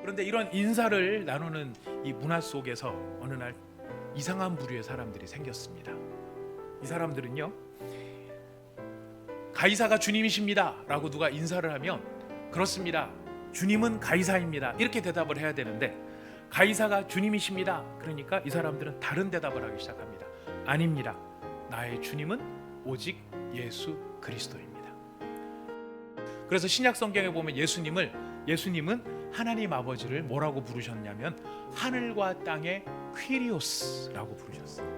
그런데 이런 인사를 나누는 이 문화 속에서 어느 날 이상한 부류의 사람들이 생겼습니다. 이 사람들은요, 가이사가 주님이십니다 라고 누가 인사를 하면 그렇습니다, 주님은 가이사입니다 이렇게 대답을 해야 되는데, 가이사가 주님이십니다 그러니까 이 사람들은 다른 대답을 하기 시작합니다. 아닙니다, 나의 주님은 오직 예수 그리스도입니다. 그래서 신약 성경에 보면 예수님은 하나님 아버지를 뭐라고 부르셨냐면 하늘과 땅의 퀴리오스라고 부르셨어요.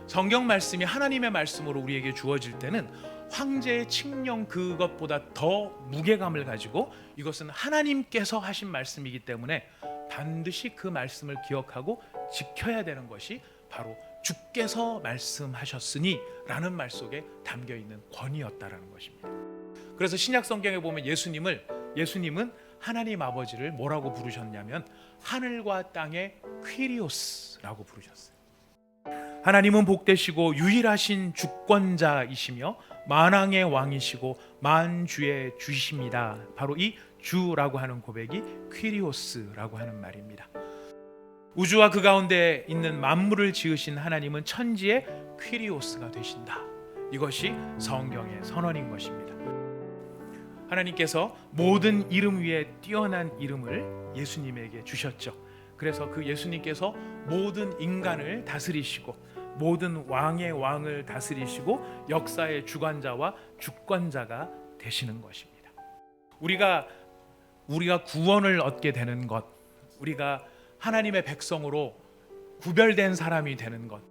성경 말씀이 하나님의 말씀으로 우리에게 주어질 때는 황제의 칙령 그것보다 더 무게감을 가지고 이것은 하나님께서 하신 말씀이기 때문에 반드시 그 말씀을 기억하고 지켜야 되는 것이 바로 주께서 말씀하셨으니 라는 말 속에 담겨있는 권위였다라는 것입니다. 그래서 신약 성경에 보면 예수님은 하나님 아버지를 뭐라고 부르셨냐면 하늘과 땅의 퀴리오스라고 부르셨어요. 하나님은 복되시고 유일하신 주권자이시며 만왕의 왕이시고 만주의 주이십니다. 바로 이 주라고 하는 고백이 퀴리오스라고 하는 말입니다. 우주와 그 가운데 있는 만물을 지으신 하나님은 천지의 퀴리오스가 되신다. 이것이 성경의 선언인 것입니다. 하나님께서 모든 이름 위에 뛰어난 이름을 예수님에게 주셨죠. 그래서 그 예수님께서 모든 인간을 다스리시고 모든 왕의 왕을 다스리시고 역사의 주관자와 주권자가 되시는 것입니다. 우리가 구원을 얻게 되는 것, 우리가 하나님의 백성으로 구별된 사람이 되는 것,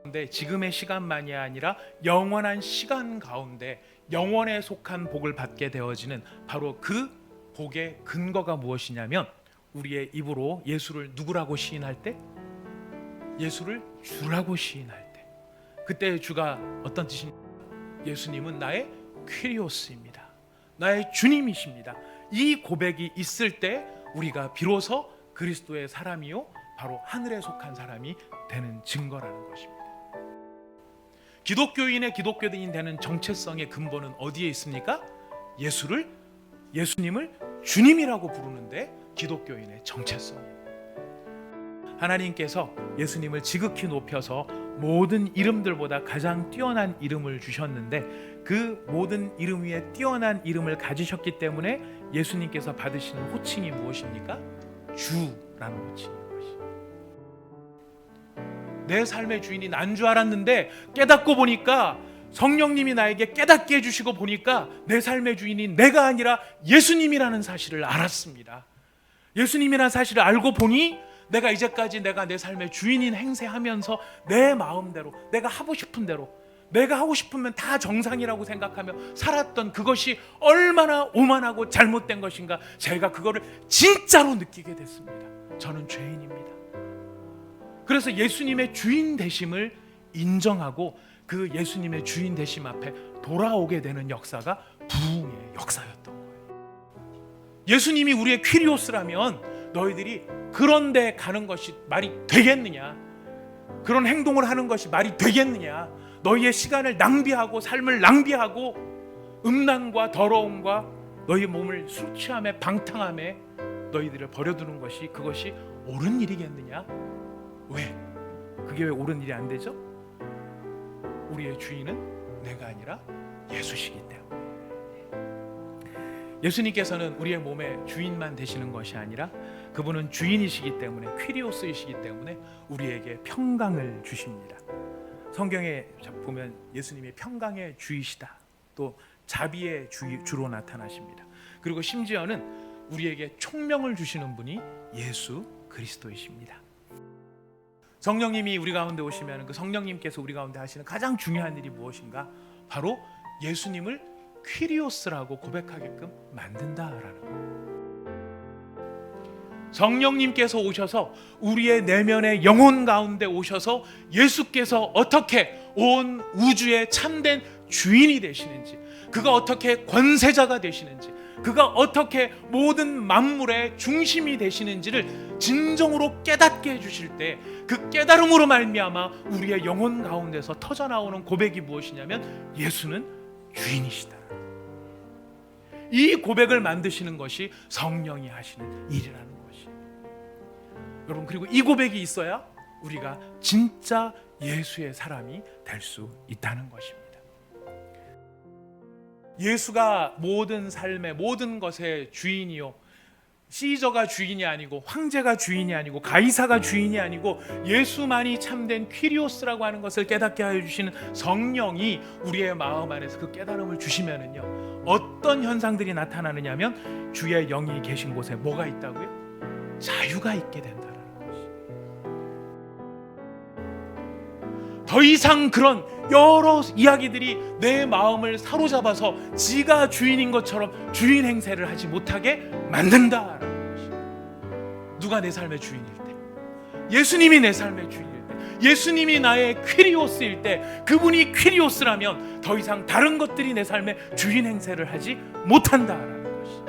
그런데 지금의 시간만이 아니라 영원한 시간 가운데 영원에 속한 복을 받게 되어지는 바로 그 복의 근거가 무엇이냐면, 우리의 입으로 예수를 누구라고 시인할 때, 예수를 주라고 시인할 때, 그때 주가 어떤 뜻입니까? 예수님은 나의 퀴리오스입니다, 나의 주님이십니다. 이 고백이 있을 때 우리가 비로소 그리스도의 사람이요 바로 하늘에 속한 사람이 되는 증거라는 것입니다. 기독교인의 기독교인이 되는 정체성의 근본은 어디에 있습니까? 예수님을 주님이라고 부르는데 기독교인의 정체성입니다. 하나님께서 예수님을 지극히 높여서 모든 이름들보다 가장 뛰어난 이름을 주셨는데, 그 모든 이름 위에 뛰어난 이름을 가지셨기 때문에 예수님께서 받으시는 호칭이 무엇입니까? 주라는 호칭인 것이. 내 삶의 주인이 난 줄 알았는데 깨닫고 보니까, 성령님이 나에게 깨닫게 해주시고 보니까 내 삶의 주인이 내가 아니라 예수님이라는 사실을 알았습니다. 예수님이라는 사실을 알고 보니 내가 이제까지 내가 내 삶의 주인인 행세하면서 내 마음대로, 내가 하고 싶은 대로, 내가 하고 싶으면 다 정상이라고 생각하며 살았던 그것이 얼마나 오만하고 잘못된 것인가, 제가 그거를 진짜로 느끼게 됐습니다. 저는 죄인입니다. 그래서 예수님의 주인 되심을 인정하고 그 예수님의 주인 되심 앞에 돌아오게 되는 역사가 부흥의 역사였던 거예요. 예수님이 우리의 퀴리오스라면 너희들이 그런 데 가는 것이 말이 되겠느냐, 그런 행동을 하는 것이 말이 되겠느냐, 너희의 시간을 낭비하고 삶을 낭비하고 음란과 더러움과 너희 몸을 술 취함에 방탕함에 너희들을 버려두는 것이 그것이 옳은 일이겠느냐? 왜? 그게 왜 옳은 일이 안 되죠? 우리의 주인은 내가 아니라 예수시기 때문에. 예수님께서는 우리의 몸의 주인만 되시는 것이 아니라 그분은 주인이시기 때문에, 퀴리오스이시기 때문에 우리에게 평강을 주십니다. 성경에 보면 예수님이 평강의 주이시다, 또 자비의 주로 나타나십니다. 그리고 심지어는 우리에게 총명을 주시는 분이 예수 그리스도이십니다. 성령님이 우리 가운데 오시면 그 성령님께서 우리 가운데 하시는 가장 중요한 일이 무엇인가? 바로 예수님을 퀴리오스라고 고백하게끔 만든다라는 거예요. 성령님께서 오셔서 우리의 내면의 영혼 가운데 오셔서 예수께서 어떻게 온 우주의 참된 주인이 되시는지, 그가 어떻게 권세자가 되시는지, 그가 어떻게 모든 만물의 중심이 되시는지를 진정으로 깨닫게 해주실 때, 그 깨달음으로 말미암아 우리의 영혼 가운데서 터져나오는 고백이 무엇이냐면 예수는 주인이시다. 이 고백을 만드시는 것이 성령이 하시는 일이라는 것이. 여러분, 그리고 이 고백이 있어야 우리가 진짜 예수의 사람이 될 수 있다는 것입니다. 예수가 모든 삶의 모든 것의 주인이요, 시저가 주인이 아니고, 황제가 주인이 아니고, 가이사가 주인이 아니고, 예수만이 참된 퀴리오스라고 하는 것을 깨닫게 하여 주시는 성령이 우리의 마음 안에서 그 깨달음을 주시면은요, 어떤 현상들이 나타나느냐면, 주의 영이 계신 곳에 뭐가 있다고요? 자유가 있게 된다는 것이. 더 이상 그런 여러 이야기들이 내 마음을 사로잡아서 지가 주인인 것처럼 주인 행세를 하지 못하게 만든다라는 것이. 누가 내 삶의 주인일 때, 예수님이 내 삶의 주인일 때, 예수님이 나의 퀴리오스일 때, 그분이 퀴리오스라면 더 이상 다른 것들이 내 삶의 주인 행세를 하지 못한다라는 것이.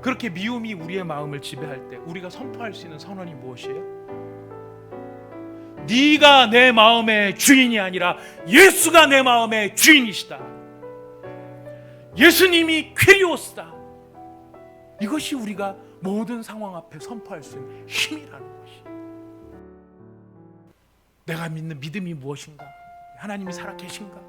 그렇게 미움이 우리의 마음을 지배할 때 우리가 선포할 수 있는 선언이 무엇이에요? 네가 내 마음의 주인이 아니라 예수가 내 마음의 주인이시다. 예수님이 퀴리오스다. 이것이 우리가 모든 상황 앞에 선포할 수 있는 힘이라는 것이. 내가 믿는 믿음이 무엇인가? 하나님이 살아계신가?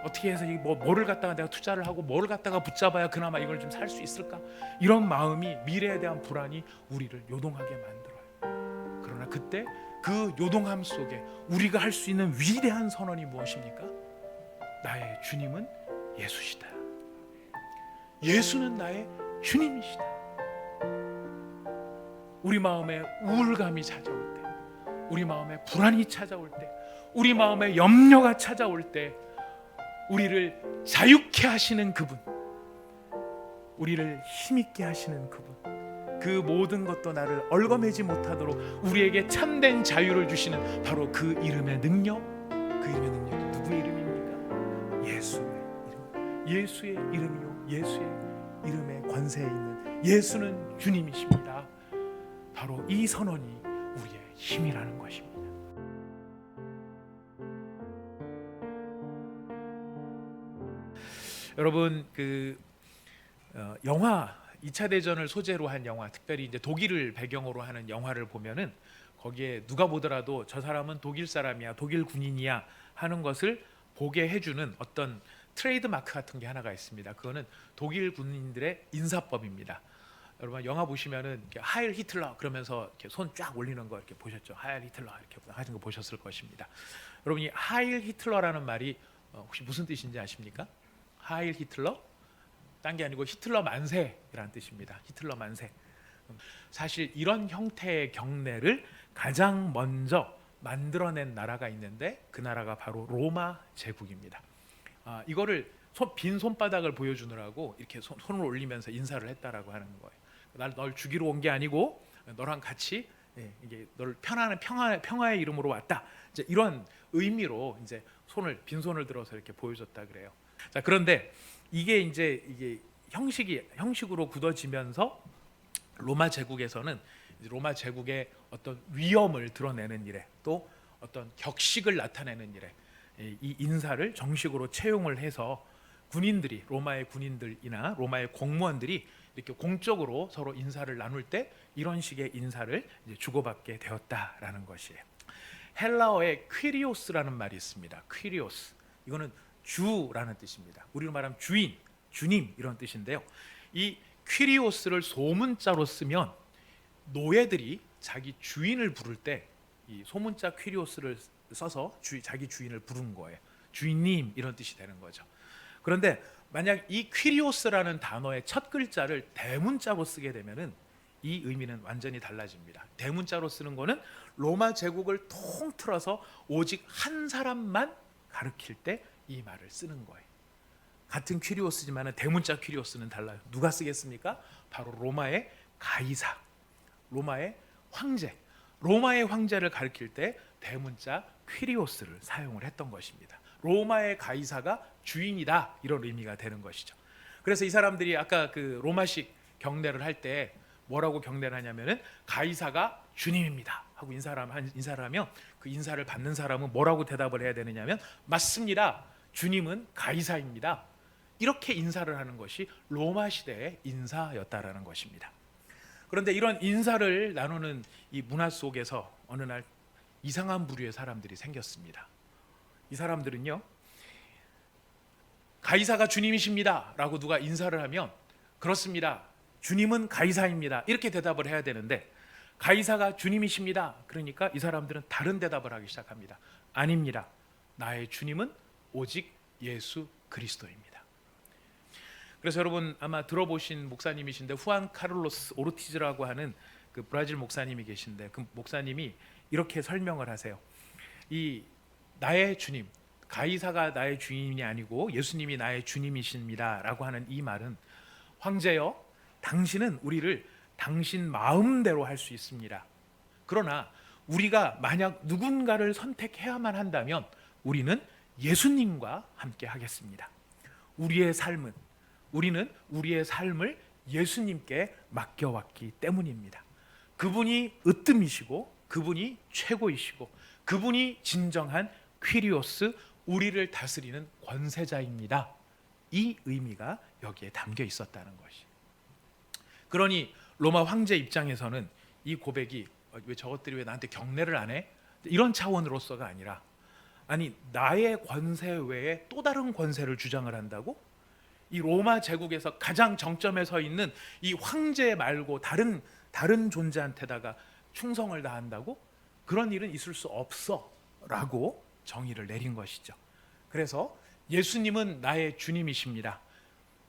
어떻게 해서 뭐를 갖다가 내가 투자를 하고 뭐를 갖다가 붙잡아야 그나마 이걸 좀 살 수 있을까? 이런 마음이, 미래에 대한 불안이 우리를 요동하게 만들어요. 그러나 그때 그 요동함 속에 우리가 할 수 있는 위대한 선언이 무엇입니까? 나의 주님은 예수시다. 예수는 나의 주님이시다. 우리 마음에 우울감이 찾아올 때, 우리 마음에 불안이 찾아올 때, 우리 마음에 염려가 찾아올 때, 우리를 자유케 하시는 그분, 우리를 힘있게 하시는 그분, 그 모든 것도 나를 얼거매지 못하도록 우리에게 참된 자유를 주시는 바로 그 이름의 능력. 그 이름의 능력이 누구의 이름입니까? 예수의 이름. 예수의 이름이요, 예수의 이름의 권세에 있는 예수는 주님이십니다. 바로 이 선언이 우리의 힘이라는 것입니다. 여러분, 영화 2차 대전을 소재로 한 영화, 특별히 이제 독일을 배경으로 하는 영화를 보면은 거기에 누가 보더라도 저 사람은 독일 사람이야, 독일 군인이야 하는 것을 보게 해주는 어떤 트레이드 마크 같은 게 하나가 있습니다. 그거는 독일 군인들의 인사법입니다. 여러분, 영화 보시면은 하일 히틀러 그러면서 이렇게 손 쫙 올리는 거 이렇게 보셨죠? 하일 히틀러 이렇게 하는 거 보셨을 것입니다. 여러분이 하일 히틀러라는 말이 혹시 무슨 뜻인지 아십니까? 하일 히틀러? 딴 게 아니고 히틀러 만세라는 뜻입니다. 히틀러 만세. 사실 이런 형태의 경례를 가장 먼저 만들어낸 나라가 있는데 그 나라가 바로 로마 제국입니다. 이거를 빈 손바닥을 보여주느라고 이렇게 손을 올리면서 인사를 했다라고 하는 거예요. 널 죽이러 온 게 아니고 너랑 같이 이게 널 편안한 평화의 이름으로 왔다. 이제 이런 의미로 이제 빈손을 들어서 이렇게 보여줬다 그래요. 자, 그런데 이게 형식으로 굳어지면서 로마 제국에서는 로마 제국의 어떤 위엄을 드러내는 일에, 또 어떤 격식을 나타내는 일에 이 인사를 정식으로 채용을 해서 군인들이, 로마의 군인들이나 로마의 공무원들이 이렇게 공적으로 서로 인사를 나눌 때 이런 식의 인사를 이제 주고받게 되었다라는 것이에요. 헬라어에 퀴리오스라는 말이 있습니다. 퀴리오스, 이거는 주라는 뜻입니다. 우리로 말하면 주인, 주님 이런 뜻인데요. 이 퀴리오스를 소문자로 쓰면 노예들이 자기 주인을 부를 때 이 소문자 퀴리오스를 써서 자기 주인을 부른 거예요. 주인님 이런 뜻이 되는 거죠. 그런데 만약 이 퀴리오스라는 단어의 첫 글자를 대문자로 쓰게 되면은 이 의미는 완전히 달라집니다. 대문자로 쓰는 거는 로마 제국을 통틀어서 오직 한 사람만 가리킬 때 이 말을 쓰는 거예요. 같은 퀴리오스지만 대문자 퀴리오스는 달라요. 누가 쓰겠습니까? 바로 로마의 가이사, 로마의 황제. 로마의 황제를 가리킬 때 대문자 퀴리오스를 사용을 했던 것입니다. 로마의 가이사가 주인이다, 이런 의미가 되는 것이죠. 그래서 이 사람들이 아까 그 로마식 경례를 할 때 뭐라고 경례를 하냐면은 가이사가 주님입니다 하고 인사를 하면 그 인사를 받는 사람은 뭐라고 대답을 해야 되느냐면, 맞습니다, 주님은 가이사입니다. 이렇게 인사를 하는 것이 로마 시대의 인사였다라는 것입니다. 그런데 이런 인사를 나누는 이 문화 속에서 어느 날 이상한 부류의 사람들이 생겼습니다. 이 사람들은요, 가이사가 주님이십니다 라고 누가 인사를 하면 그렇습니다, 주님은 가이사입니다 이렇게 대답을 해야 되는데, 가이사가 주님이십니다 그러니까 이 사람들은 다른 대답을 하기 시작합니다. 아닙니다, 나의 주님은 오직 예수 그리스도입니다. 그래서 여러분 아마 들어보신 목사님이신데, 후안 카를로스 오르티즈라고 하는 그 브라질 목사님이 계신데, 그 목사님이 이렇게 설명을 하세요. 이 나의 주님, 가이사가 나의 주인이 아니고 예수님이 나의 주님이십니다 라고 하는 이 말은, 황제여, 당신은 우리를 당신 마음대로 할 수 있습니다. 그러나 우리가 만약 누군가를 선택해야만 한다면 우리는 예수님과 함께 하겠습니다. 우리는 우리의 삶을 예수님께 맡겨왔기 때문입니다. 그분이 으뜸이시고, 그분이 최고이시고, 그분이 진정한 퀴리오스, 우리를 다스리는 권세자입니다. 이 의미가 여기에 담겨 있었다는 것이. 그러니 로마 황제 입장에서는 이 고백이 왜 저것들이 왜 나한테 경례를 안 해? 이런 차원으로서가 아니라, 아니 나의 권세 외에 또 다른 권세를 주장을 한다고? 이 로마 제국에서 가장 정점에 서 있는 이 황제 말고 다른 존재한테다가 충성을 다한다고? 그런 일은 있을 수 없어 라고 정의를 내린 것이죠. 그래서 예수님은 나의 주님이십니다.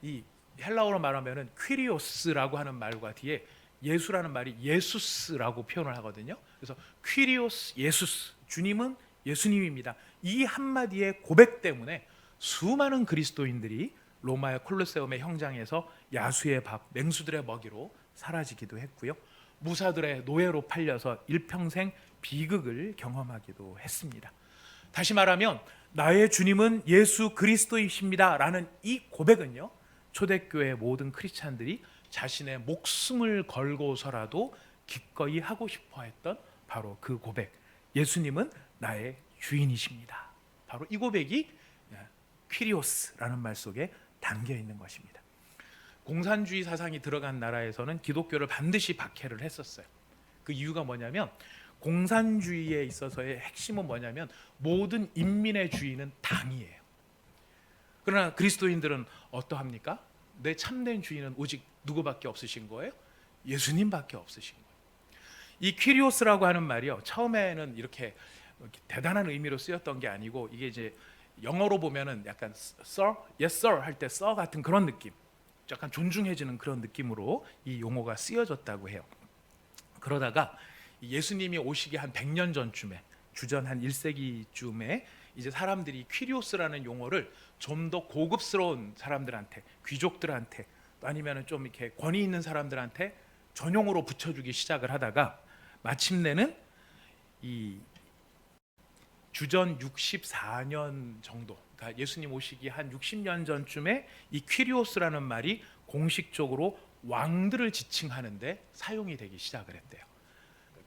이 헬라어로 말하면은 퀴리오스라고 하는 말과 뒤에 예수라는 말이 예수스라고 표현을 하거든요. 그래서 퀴리오스 예수스, 주님은 예수님입니다. 이 한마디의 고백 때문에 수많은 그리스도인들이 로마의 콜로세움의 형장에서 야수의 밥, 맹수들의 먹이로 사라지기도 했고요, 무사들의 노예로 팔려서 일평생 비극을 경험하기도 했습니다. 다시 말하면 나의 주님은 예수 그리스도이십니다 라는 이 고백은요, 초대교회 모든 크리스찬들이 자신의 목숨을 걸고서라도 기꺼이 하고 싶어 했던 바로 그 고백, 예수님은 나의 주인이십니다. 바로 이 고백이 퀴리오스라는 말 속에 담겨 있는 것입니다. 공산주의 사상이 들어간 나라에서는 기독교를 반드시 박해를 했었어요. 그 이유가 뭐냐면, 공산주의에 있어서의 핵심은 뭐냐면 모든 인민의 주인은 당이에요. 그러나 그리스도인들은 어떠합니까? 내 참된 주인은 오직 누구밖에 없으신 거예요? 예수님밖에 없으신 거예요. 이 퀴리오스라고 하는 말이요, 처음에는 이렇게 대단한 의미로 쓰였던 게 아니고, 이게 이제 영어로 보면은 약간 sir, yes sir 할 때 sir 같은 그런 느낌, 약간 존중해지는 그런 느낌으로 이 용어가 쓰여졌다고 해요. 그러다가 예수님이 오시기 한 100년 전쯤에, 주전 한 1세기쯤에 이제 사람들이 퀴리오스라는 용어를 좀 더 고급스러운 사람들한테, 귀족들한테, 아니면 좀 이렇게 권위 있는 사람들한테 전용어로 붙여주기 시작을 하다가 마침내는 이 주전 64년 정도, 그러니까 예수님 오시기 한 60년 전쯤에 이 퀴리오스라는 말이 공식적으로 왕들을 지칭하는데 사용이 되기 시작을 했대요.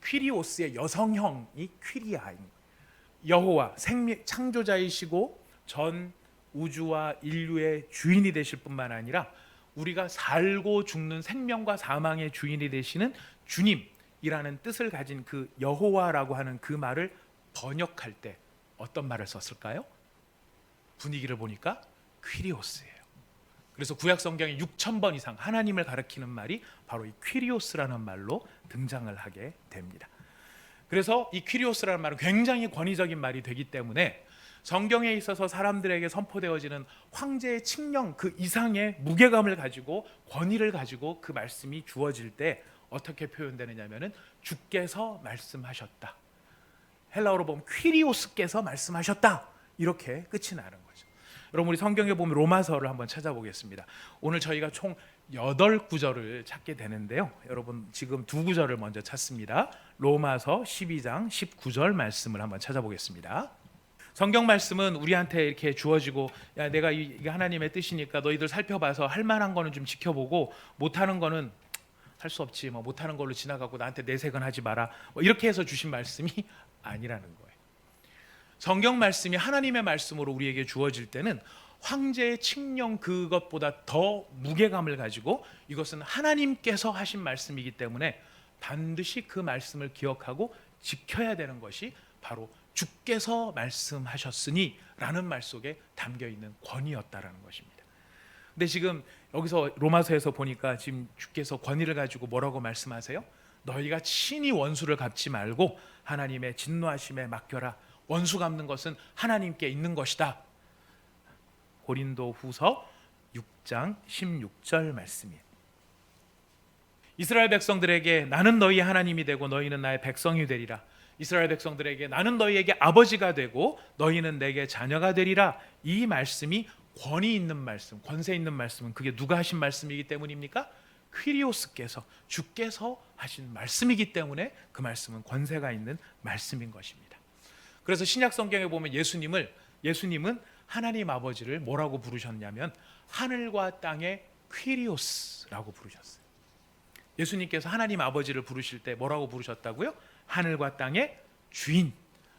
퀴리오스의 여성형이 퀴리아인, 여호와 창조자이시고 전 우주와 인류의 주인이 되실 뿐만 아니라 우리가 살고 죽는 생명과 사망의 주인이 되시는 주님이라는 뜻을 가진 그 여호와라고 하는 그 말을 번역할 때 어떤 말을 썼을까요? 분위기를 보니까 퀴리오스예요. 그래서 구약 성경에 6,000번 이상 하나님을 가리키는 말이 바로 이 퀴리오스라는 말로 등장을 하게 됩니다. 그래서 이 퀴리오스라는 말은 굉장히 권위적인 말이 되기 때문에 성경에 있어서 사람들에게 선포되어지는 황제의 칙령 그 이상의 무게감을 가지고, 권위를 가지고 그 말씀이 주어질 때 어떻게 표현되느냐면은 주께서 말씀하셨다, 헬라어로 보면 퀴리오스께서 말씀하셨다, 이렇게 끝이 나는 거죠. 여러분, 우리 성경에 보면 로마서를 한번 찾아보겠습니다. 오늘 저희가 총 8구절을 찾게 되는데요, 여러분 지금 2구절을 먼저 찾습니다. 로마서 12장 19절 말씀을 한번 찾아보겠습니다. 성경 말씀은 우리한테 이렇게 주어지고, 야 내가 이게 하나님의 뜻이니까 너희들 살펴봐서 할 만한 거는 좀 지켜보고 못하는 거는 할 수 없지, 뭐 못하는 걸로 지나가고 나한테 내색은 하지 마라, 뭐 이렇게 해서 주신 말씀이 아니라는 거예요. 성경 말씀이 하나님의 말씀으로 우리에게 주어질 때는 황제의 칙령 그것보다 더 무게감을 가지고 이것은 하나님께서 하신 말씀이기 때문에 반드시 그 말씀을 기억하고 지켜야 되는 것이 바로 주께서 말씀하셨으니 라는 말 속에 담겨 있는 권위였다라는 것입니다. 근데 지금 여기서 로마서에서 보니까 지금 주께서 권위를 가지고 뭐라고 말씀하세요? 너희가 친히 원수를 갚지 말고 하나님의 진노하심에 맡겨라. 원수 갚는 것은 하나님께 있는 것이다. 고린도후서 6장 16절 말씀이에요. 이스라엘 백성들에게 나는 너희의 하나님이 되고 너희는 나의 백성이 되리라. 이스라엘 백성들에게 나는 너희에게 아버지가 되고 너희는 내게 자녀가 되리라. 이 말씀이 권위 있는 말씀, 권세 있는 말씀은 그게 누가 하신 말씀이기 때문입니까? 퀴리오스께서, 주께서 하신 말씀이기 때문에 그 말씀은 권세가 있는 말씀인 것입니다. 그래서 신약 성경에 보면 예수님은 하나님 아버지를 뭐라고 부르셨냐면 하늘과 땅의 퀴리오스라고 부르셨어요. 예수님께서 하나님 아버지를 부르실 때 뭐라고 부르셨다고요? 하늘과 땅의 주인,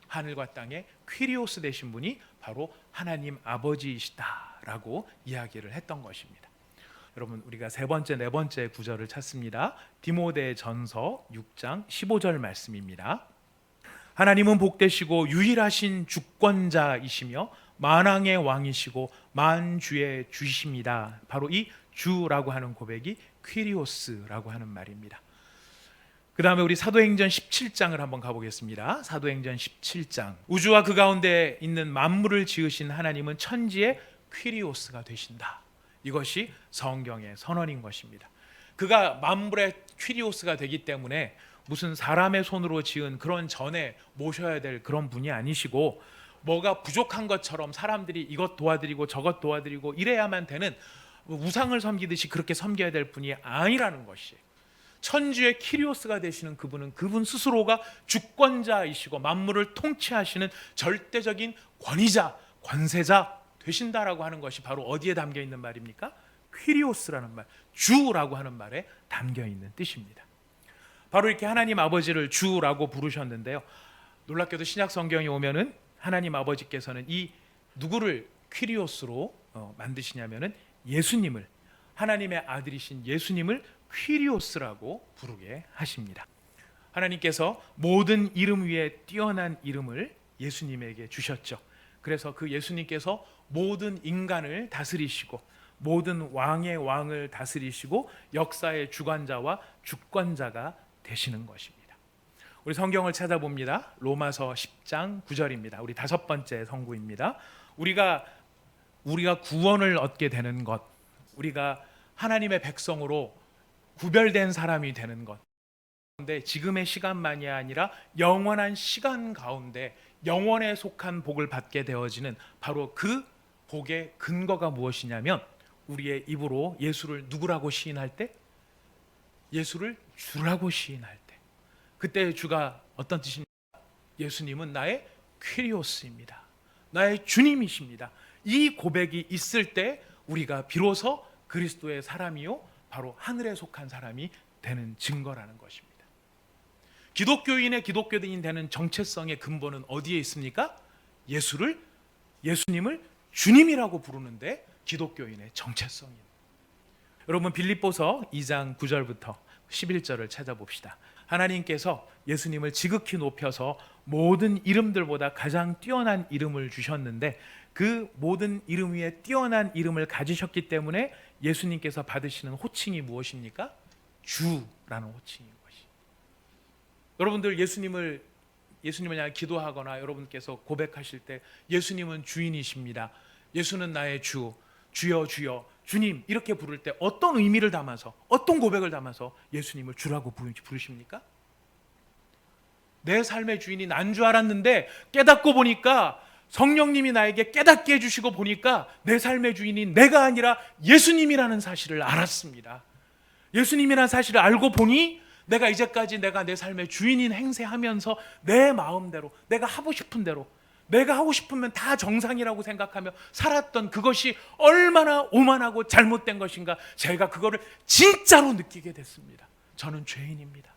하늘과 땅의 퀴리오스 되신 분이 바로 하나님 아버지이시다라고 이야기를 했던 것입니다. 여러분, 우리가 세 번째, 네 번째 구절을 찾습니다. 디모데전서 6장 15절 말씀입니다. 하나님은 복되시고 유일하신 주권자이시며 만왕의 왕이시고 만주의 주이십니다. 바로 이 주라고 하는 고백이 퀴리오스라고 하는 말입니다. 그 다음에 우리 사도행전 17장을 한번 가보겠습니다. 사도행전 17장. 우주와 그 가운데 있는 만물을 지으신 하나님은 천지의 퀴리오스가 되신다. 이것이 성경의 선언인 것입니다. 그가 만물의 퀴리오스가 되기 때문에 무슨 사람의 손으로 지은 그런 전에 모셔야 될 그런 분이 아니시고, 뭐가 부족한 것처럼 사람들이 이것 도와드리고 저것 도와드리고 이래야만 되는 우상을 섬기듯이 그렇게 섬겨야 될 분이 아니라는 것이, 천주의 키리오스가 되시는 그분은 그분 스스로가 주권자이시고 만물을 통치하시는 절대적인 권위자, 권세자 되신다라고 하는 것이 바로 어디에 담겨 있는 말입니까? 퀴리오스라는 말, 주라고 하는 말에 담겨 있는 뜻입니다. 바로 이렇게 하나님 아버지를 주라고 부르셨는데요, 놀랍게도 신약 성경에 오면은 하나님 아버지께서는 이 누구를 퀴리오스로 만드시냐면은 예수님을, 하나님의 아들이신 예수님을 퀴리오스라고 부르게 하십니다. 하나님께서 모든 이름 위에 뛰어난 이름을 예수님에게 주셨죠. 그래서 그 예수님께서 모든 인간을 다스리시고 모든 왕의 왕을 다스리시고 역사의 주관자와 주권자가 되시는 것입니다. 우리 성경을 찾아봅니다. 로마서 10장 9절입니다. 우리 다섯 번째 성구입니다. 우리가 구원을 얻게 되는 것, 우리가 하나님의 백성으로 구별된 사람이 되는 것, 그런데 지금의 시간만이 아니라 영원한 시간 가운데 영원에 속한 복을 받게 되어지는 바로 그 복의 근거가 무엇이냐면, 우리의 입으로 예수를 누구라고 시인할 때? 예수를 주라고 시인할 때, 그때 주가 어떤 뜻입니까? 예수님은 나의 퀴리오스입니다. 나의 주님이십니다. 이 고백이 있을 때 우리가 비로소 그리스도의 사람이요 바로 하늘에 속한 사람이 되는 증거라는 것입니다. 기독교인의 기독교인이 되는 정체성의 근본은 어디에 있습니까? 예수님을 주님이라고 부르는데 기독교인의 정체성입니다. 여러분, 빌립보서 2장 9절부터 11절을 찾아봅시다. 하나님께서 예수님을 지극히 높여서 모든 이름들보다 가장 뛰어난 이름을 주셨는데, 그 모든 이름 위에 뛰어난 이름을 가지셨기 때문에 예수님께서 받으시는 호칭이 무엇입니까? 주라는 호칭인 것이. 여러분들 예수님을 향해 기도하거나 여러분께서 고백하실 때 예수님은 주인이십니다, 예수는 나의 주, 주여 주여 주님 이렇게 부를 때 어떤 의미를 담아서, 어떤 고백을 담아서 예수님을 주라고 부르십니까? 내 삶의 주인이 난 줄 알았는데 깨닫고 보니까, 성령님이 나에게 깨닫게 해주시고 보니까 내 삶의 주인이 내가 아니라 예수님이라는 사실을 알았습니다. 예수님이라는 사실을 알고 보니 내가 이제까지 내가 내 삶의 주인인 행세하면서 내 마음대로, 내가 하고 싶은 대로, 내가 하고 싶으면 다 정상이라고 생각하며 살았던 그것이 얼마나 오만하고 잘못된 것인가, 제가 그거를 진짜로 느끼게 됐습니다. 저는 죄인입니다.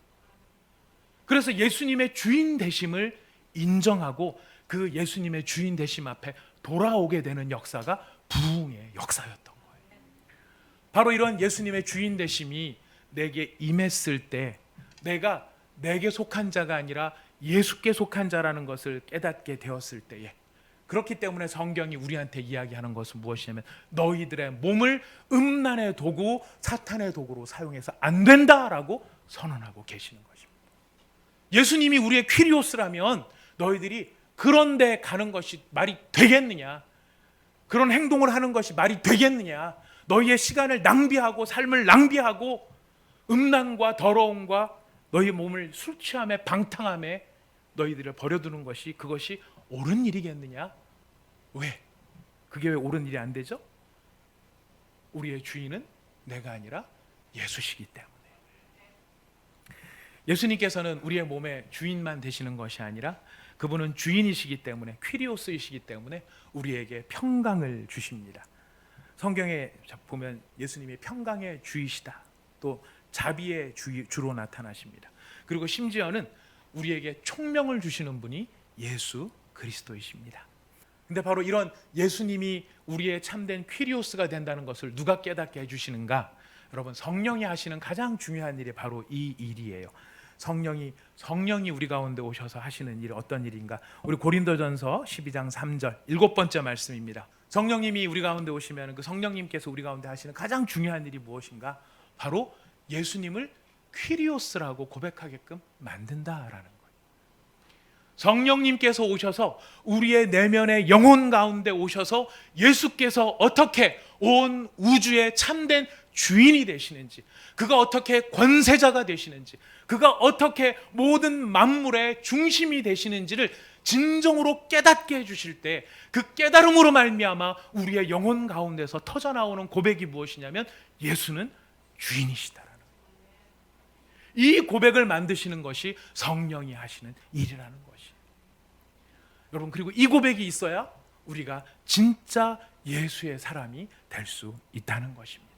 그래서 예수님의 주인 되심을 인정하고 그 예수님의 주인 되심 앞에 돌아오게 되는 역사가 부흥의 역사였던 거예요. 바로 이런 예수님의 주인 되심이 내게 임했을 때 내가 내게 속한 자가 아니라 예수께 속한 자라는 것을 깨닫게 되었을 때에, 그렇기 때문에 성경이 우리한테 이야기하는 것은 무엇이냐면 너희들의 몸을 음란의 도구, 사탄의 도구로 사용해서 안 된다라고 선언하고 계시는 것입니다. 예수님이 우리의 퀴리오스라면 너희들이 그런 데 가는 것이 말이 되겠느냐? 그런 행동을 하는 것이 말이 되겠느냐? 너희의 시간을 낭비하고 삶을 낭비하고 음란과 더러움과 너희 몸을 술 취함에 방탕함에 너희들을 버려두는 것이 그것이 옳은 일이겠느냐? 왜? 그게 왜 옳은 일이 안 되죠? 우리의 주인은 내가 아니라 예수시기 때문에. 예수님께서는 우리의 몸의 주인만 되시는 것이 아니라 그분은 주인이시기 때문에, 퀴리오스이시기 때문에 우리에게 평강을 주십니다. 성경에 보면 예수님이 평강의 주이시다, 또 자비의 주로 나타나십니다. 그리고 심지어는 우리에게 총명을 주시는 분이 예수 그리스도이십니다. 근데 바로 이런 예수님이 우리의 참된 퀴리오스가 된다는 것을 누가 깨닫게 해주시는가? 여러분, 성령이 하시는 가장 중요한 일이 바로 이 일이에요. 성령이 우리 가운데 오셔서 하시는 일, 어떤 일인가? 우리 고린도전서 12장 3절 7번째 말씀입니다. 성령님이 우리 가운데 오시면 그 성령님께서 우리 가운데 하시는 가장 중요한 일이 무엇인가? 바로 예수님을 퀴리오스라고 고백하게끔 만든다라는 거예요. 성령님께서 오셔서 우리의 내면의 영혼 가운데 오셔서 예수께서 어떻게 온 우주의 참된 주인이 되시는지, 그가 어떻게 권세자가 되시는지, 그가 어떻게 모든 만물의 중심이 되시는지를 진정으로 깨닫게 해주실 때, 그 깨달음으로 말미암아 우리의 영혼 가운데서 터져나오는 고백이 무엇이냐면 예수는 주인이시다라는 거예요. 이 고백을 만드시는 것이 성령이 하시는 일이라는 것이에요. 여러분, 그리고 이 고백이 있어야 우리가 진짜 예수의 사람이 될 수 있다는 것입니다.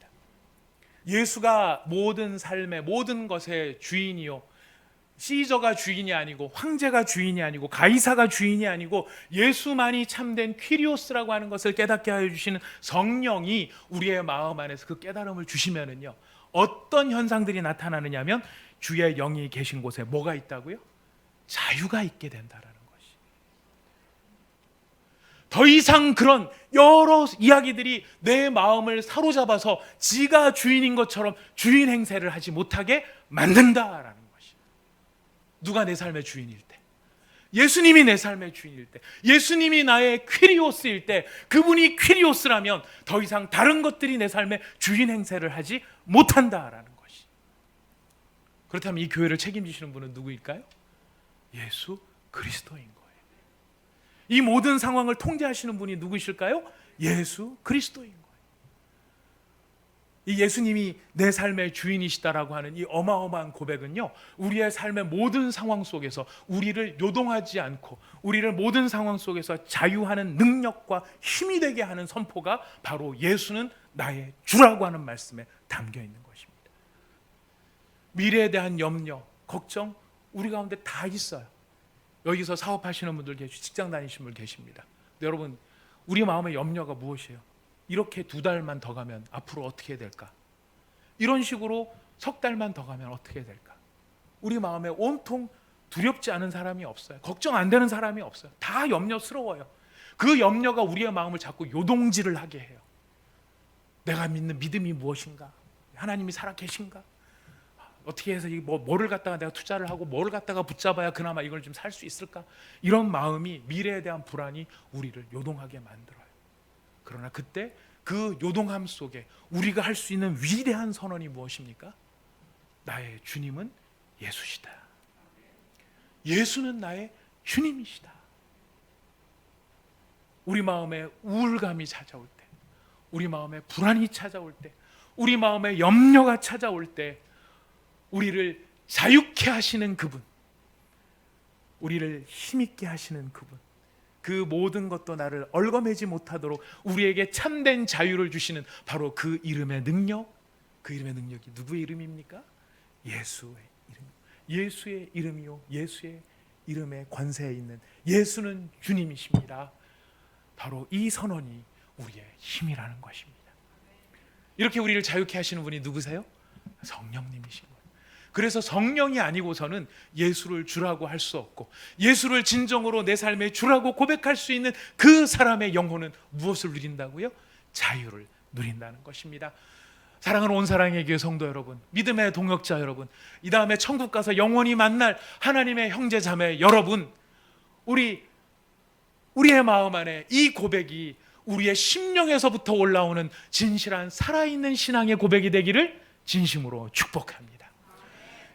예수가 모든 삶의 모든 것의 주인이요, 시저가 주인이 아니고 황제가 주인이 아니고 가이사가 주인이 아니고 예수만이 참된 퀴리오스라고 하는 것을 깨닫게 하여 주시는 성령이 우리의 마음 안에서 그 깨달음을 주시면은요, 어떤 현상들이 나타나느냐면 주의 영이 계신 곳에 뭐가 있다고요? 자유가 있게 된다라는 것이. 더 이상 그런 여러 이야기들이 내 마음을 사로잡아서 지가 주인인 것처럼 주인 행세를 하지 못하게 만든다라는 것이. 누가 내 삶의 주인일 때, 예수님이 내 삶의 주인일 때, 예수님이 나의 퀴리오스일 때, 그분이 퀴리오스라면 더 이상 다른 것들이 내 삶의 주인 행세를 하지 못한다라는 것이. 그렇다면 이 교회를 책임지시는 분은 누구일까요? 예수 그리스도인 거예요. 이 모든 상황을 통제하시는 분이 누구이실까요? 예수 그리스도인 거예요. 이 예수님이 내 삶의 주인이시다라고 하는 이 어마어마한 고백은요, 우리의 삶의 모든 상황 속에서 우리를 요동하지 않고 우리를 모든 상황 속에서 자유하는 능력과 힘이 되게 하는 선포가 바로 예수는 나의 주라고 하는 말씀에 담겨 있는 것입니다. 미래에 대한 염려, 걱정 우리 가운데 다 있어요. 여기서 사업하시는 분들 계시고 직장 다니시는 분 계십니다. 근데 여러분, 우리 마음의 염려가 무엇이에요? 이렇게 2달만 더 가면 앞으로 어떻게 될까? 이런 식으로 석 달만 더 가면 어떻게 될까? 우리 마음에 온통 두렵지 않은 사람이 없어요. 걱정 안 되는 사람이 없어요. 다 염려스러워요. 그 염려가 우리의 마음을 자꾸 요동질을 하게 해요. 내가 믿는 믿음이 무엇인가? 하나님이 살아계신가? 어떻게 해서 뭐를 갖다가 내가 투자를 하고 뭐를 갖다가 붙잡아야 그나마 이걸 좀 살 수 있을까? 이런 마음이, 미래에 대한 불안이 우리를 요동하게 만들어요. 그러나 그때 그 요동함 속에 우리가 할 수 있는 위대한 선언이 무엇입니까? 나의 주님은 예수시다. 예수는 나의 주님이시다. 우리 마음에 우울감이 찾아올 때, 우리 마음에 불안이 찾아올 때, 우리 마음에 염려가 찾아올 때 우리를 자유케 하시는 그분, 우리를 힘있게 하시는 그분, 그 모든 것도 나를 얽어매지 못하도록 우리에게 참된 자유를 주시는 바로 그 이름의 능력, 그 이름의 능력이 누구의 이름입니까? 예수의 이름. 예수의 이름이요, 예수의 이름의 권세에 있는 예수는 주님이십니다. 바로 이 선언이 우리의 힘이라는 것입니다. 이렇게 우리를 자유케 하시는 분이 누구세요? 성령님이신 거예요. 그래서 성령이 아니고서는 예수를 주라고 할 수 없고, 예수를 진정으로 내 삶의 주라고 고백할 수 있는 그 사람의 영혼은 무엇을 누린다고요? 자유를 누린다는 것입니다. 사랑하는 온사랑의 교회 성도 여러분, 믿음의 동역자 여러분, 이 다음에 천국 가서 영원히 만날 하나님의 형제 자매 여러분, 우리의 마음 안에 이 고백이 우리의 심령에서부터 올라오는 진실한 살아있는 신앙의 고백이 되기를 진심으로 축복합니다.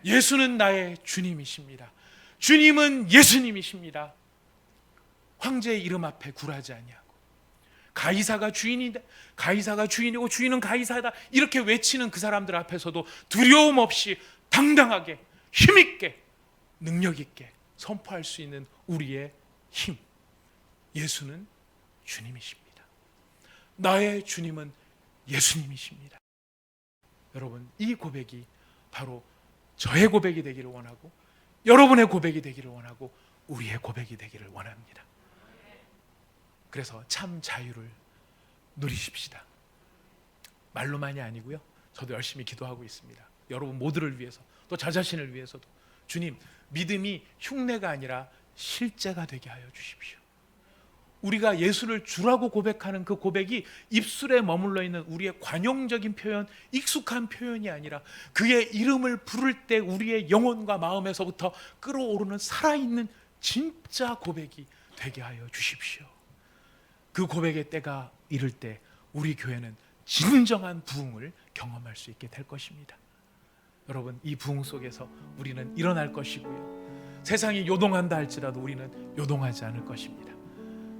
예수는 나의 주님이십니다. 주님은 예수님이십니다. 황제의 이름 앞에 굴하지 아니하고, 가이사가 주인이고 주인은 가이사다, 이렇게 외치는 그 사람들 앞에서도 두려움 없이 당당하게 힘있게 능력있게 선포할 수 있는 우리의 힘, 예수는 주님이십니다. 나의 주님은 예수님이십니다. 여러분, 이 고백이 바로 저의 고백이 되기를 원하고, 여러분의 고백이 되기를 원하고, 우리의 고백이 되기를 원합니다. 그래서 참 자유를 누리십시다. 말로만이 아니고요, 저도 열심히 기도하고 있습니다. 여러분 모두를 위해서, 또 저 자신을 위해서도. 주님, 믿음이 흉내가 아니라 실제가 되게 하여 주십시오. 우리가 예수를 주라고 고백하는 그 고백이 입술에 머물러 있는 우리의 관용적인 표현, 익숙한 표현이 아니라 그의 이름을 부를 때 우리의 영혼과 마음에서부터 끓어오르는 살아있는 진짜 고백이 되게 하여 주십시오. 그 고백의 때가 이를 때 우리 교회는 진정한 부흥을 경험할 수 있게 될 것입니다. 여러분, 이 부흥 속에서 우리는 일어날 것이고요, 세상이 요동한다 할지라도 우리는 요동하지 않을 것입니다.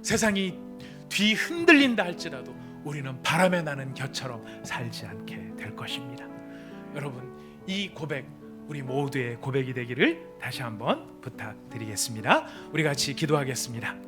세상이 뒤 흔들린다 할지라도 우리는 바람에 나는 겨처럼 살지 않게 될 것입니다. 여러분, 이 고백, 우리 모두의 고백이 되기를 다시 한번 부탁드리겠습니다. 우리 같이 기도하겠습니다.